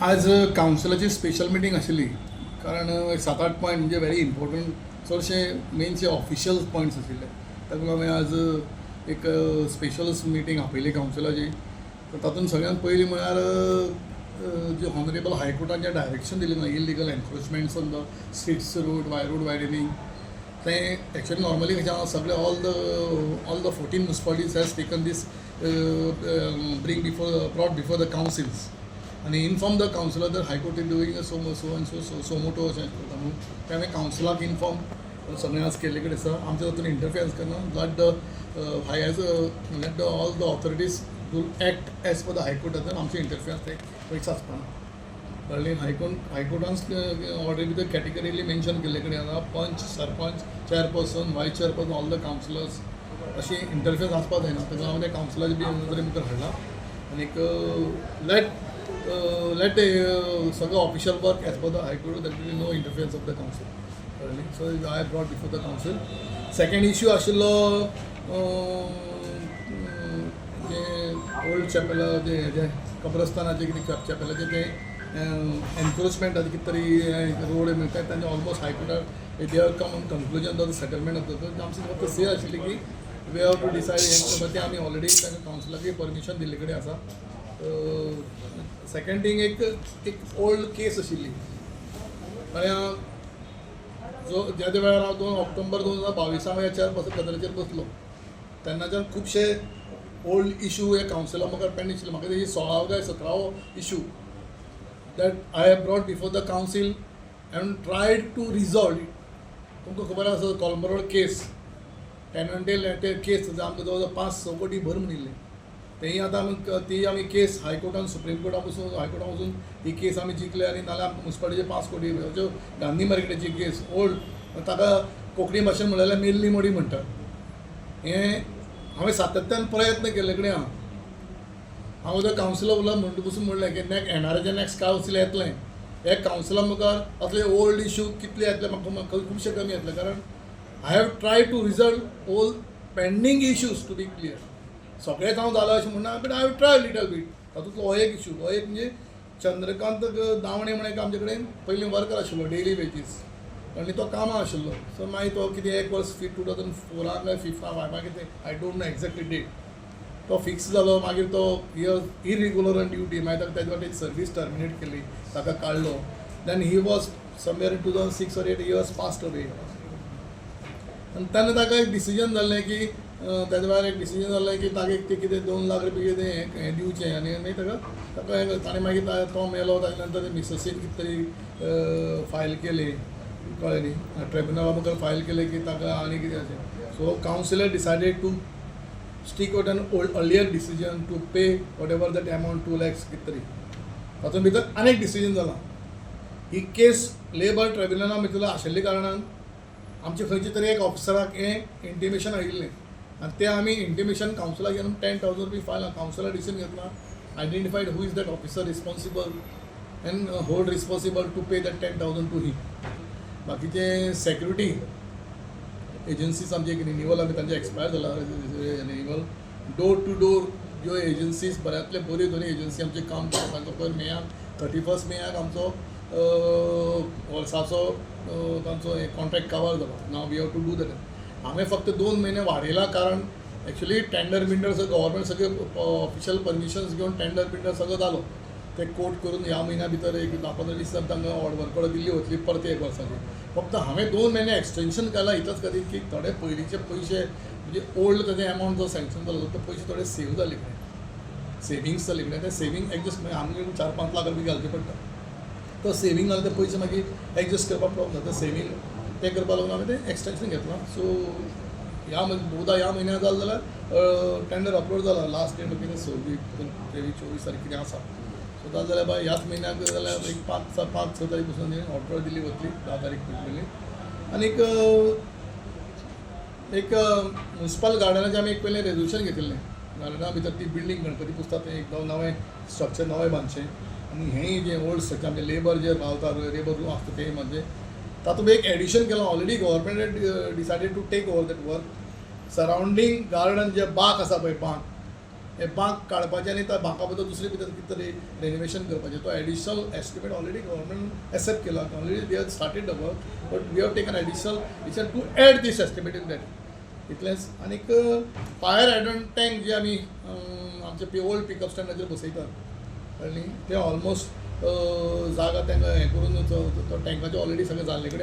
आज कावन्सिलाची special meeting आशिल्ली कारण 7-8 पॉयंट म्हणजे व्हेरी इम्पॉर्टंट चडशे मेनचे ऑफिशियल पॉयंट्स आशिल्ले ताका लागून आज एक स्पेशल मिटींग आपयली कावन्सिलाची. तर तातूंत सगळ्यांत पयलीं म्हळ्यार जे हॉनरेबल हायकोर्टान जे डायरेक्शन दिलें ना illegal encroachments on the streets road widening तें एक्चुअली नॉर्मली कशें सगळे all the 14 municipalities has taken these brought before the councils आणि inform the councillor that high court is doing suo motu अशें करता म्हणून ते हांवें कावन्सिलाक इन्फॉर्म सगळें आज केल्ले कडेन आसा. आमच्या तातूंत इंटरफियरन्स करना let the all the authorities to act as per the हायकोर्टान आमचे इंटरफियरन्स ते पयस आसपाना. कळ्ळें. हायकोर्टान ऑलरेडी भितर कॅटेगरीली मेन्शन केल्ले कडेन आसा panch sarpanch chairperson vice chairperson all the councillors अशी इंटरफियरन्स आसपाक जायना. ताका लागून ते कावन्सिलाचे बी नदरे भितर हाडला आनीक let सगळं official work as per the high court that will no interference of the council. कळ्ळें. So I brought before the council. Second issue आशिल्लो जे ओल्ड चॅपल जे कब्रस्तानाचे कितें चॅपलाचे ते एनक्रोचमेंटाचे कितें तरी रोड मेळटात तांचे ऑलमोस्ट हायकोर्टार they are come on conclusion of the settlement जाता. आमची फक्त से आशिल्ली की वे हॅव टू डिसायड ते आमी ऑलरेडी तांकां कावन्सिलाक परमिशन दिल्ले कडेन आसा. सेकंड थिंग एक ओल्ड केस आशिल्ली जो ज्या वेळार हांव 2 ऑक्टोबर 2022 ह्या चेअरपर्सनाचेर बसलो तेन्नाच्यान खुबशे ओल्ड इश्यू हे कावन्सिलाक म्हाका पेंडींग आशिल्ले. म्हाका तेजी 16वा काय 17वो issue that I have brought before the council and tried to resolve it. तुमकां खबर आसा कोलमरोड केस टॅनंटेल केस आमकां जवळ 5-6 कोटी भर म्हणिल्ले. तेही आतां ती आमी केस हायकोर्टान सुप्रीम कोर्टान वचून ही केस आमी जिखले आनी नाल्यार म्युनिसिपालिटीचे 5 कोटी ज्यो गांधी मार्केटाची केस ओल्ड ताका कोंकणी भाशेन म्हणल्यार मेल्ली मोडी म्हणटात. हें हांवें सातत्यान प्रयत्न केल्ले कडेन हांव जर कावन्सिलर उरला म्हणलें की येणारे जे नॅक्स्ट कावन्सील येतलें हे कावन्सिला मुखार असले ओल्ड इश्यू कितले येतले म्हाका खुबशे कमी येतले कारण I have try to resolve all pending issues to be clear. सगळेंच हांव जालां अशें म्हणना बट हांव ट्राय लिटल बीट. तातूंतलो हो एक इश्यू हो एक म्हणजे चंद्रकांत दावणे म्हणून एक आमचे कडेन पयलीं वर्कर आशिल्लो डेली वेजीस आनी तो कामां आशिल्लो. सो मागीर तो कितें एक वर्स 2004 काय 5 कितें I don't know exactly date तो फिक्स जालो. मागीर तो इरेग्युलर ऑन ड्युटी मागीर ताका तेजे वाटेन सर्वीस टर्मिनेट केली ताका काडलो. Then he was somewhere in 2006 or 8 years passed away. आनी तेन्ना ताका एक डिसिजन जाल्लें की तेजे भायर एक डिसिजन जाल्लें की ताका ते कितें 2 लाख रुपया कितें हें दिवचें आनी मागीर ताका ताणें मागीर तो मेलो ताजे नंतर ते मिसेसीन कितें तरी फायल केली कळ्ळें न्ही ट्रिब्युनला मुखार फायल केलें की ताका आनी कितें अशें. So councillor decided to stick out an earlier decision to pay whatever that amount 2 lakhs कितें तरी. तातूंत भितर आनी एक डिसिजन जालां. ही केस लेबर ट्रिब्युनला भितर आशिल्ल्या कारणान आमचे खंयचे तरी एक ऑफिसराक हें इंटिमेशन आयिल्लें आनी तें आमी इंटिमेशन कावन्सिलाक घेवन 10,000 रुपया फायल कावन्सिलर डिसिजन घेतला identified who is that officer responsible and hold responsible to pay that 10,000 to he. बाकीचे सेक्युरिटी एजन्सीज आमचे रिन्युअल आमी तांचे एक्सपायर जाला रिन्युअल डोर टू डोर ज्यो एजन्सीज बऱ्यांतले बऱ्यो दोनी एजन्सी आमचे काम करता तांचो पयर मेयाक 31 मेयाक आमचो वर्साचो तांचो कॉन्ट्रॅक्ट कवर जालो. नाव we have to do that. हांवें फक्त 2 महिने वाडयला कारण एक्चुअली टेंडर बिंडर सगळं गव्हर्मेंट सगळे ऑफिशियल परमिशन्स घेवन टेंडर बिंडर सगळं जालो ते कोर्ट करून ह्या म्हयन्या भितर एक 10-15 दीस तांकां वर्कऑर्डर दिल्ली वतली परत 1 वर्साची. फक्त हांवें 2 महिने एक्सटेंशन केलां हितूच खातीर की थोडे पयलींचे पयशे म्हणजे ओल्ड ताजे अमावंट जो सँक्शन जालो ते पयशे थोडे सेव जाले कडेन सेविंग्स जाले कडेन ते सेविंग एडजस्ट मागीर आमगे 4-5 लाख रुपया घालचे पडटा. तो सेविंग जाले ते पयशे मागीर एडजस्ट करपाक प्रॉब्लम जाता. सेविंग ते करपा लागून हांवें तें एक्सटेंशन घेतलां. सो ह्या म्हयन्याक जालें जाल्यार टेंडर अपलोड जाला. लास्ट डेट कितें 23-24 तारीख कितें आसा. सो जालें जाल्यार बाय ह्याच म्हयन्याक जाल्यार एक 5-6 तारीख पासून ऑर्डर दिल्ली वतली 10 तारीख पयली. आनीक एक म्युनिसिपल गार्डनाचें आमी एक पयलें रेजोल्युशन घेतिल्लें. गार्डना भितर ती बिल्डींग गणपती पुजता तें एक नवें स्ट्रक्चर नवें बांदचें आनी हेंय जें ओल्ड स्ट्रक्चर आमचें लेबर जे रावता लेबर रूम आसता तें म्हणजे तातूंत एक एडिशन केलां. Already government decided to take over that work. Surrounding garden जे बाग आसा पळय बाग हे बांक काडपाचें आनी त्या बांका बद्दल दुसरे भितर कितें तरी रेनोवेशन करपाचें तो additional estimate already government accept केला already we have started the work but we have taken additional its to add this estimate in that इतलेंच आनीक फायर हायड्रंट टँक जे आमी आमचे ओल्ड पिकअप स्टँडाचेर बसयतात आनी ते ऑलमोस्ट जागा तांकां हें करून तो टँकाचें ऑलरेडी सगळें जाल्ले कडेन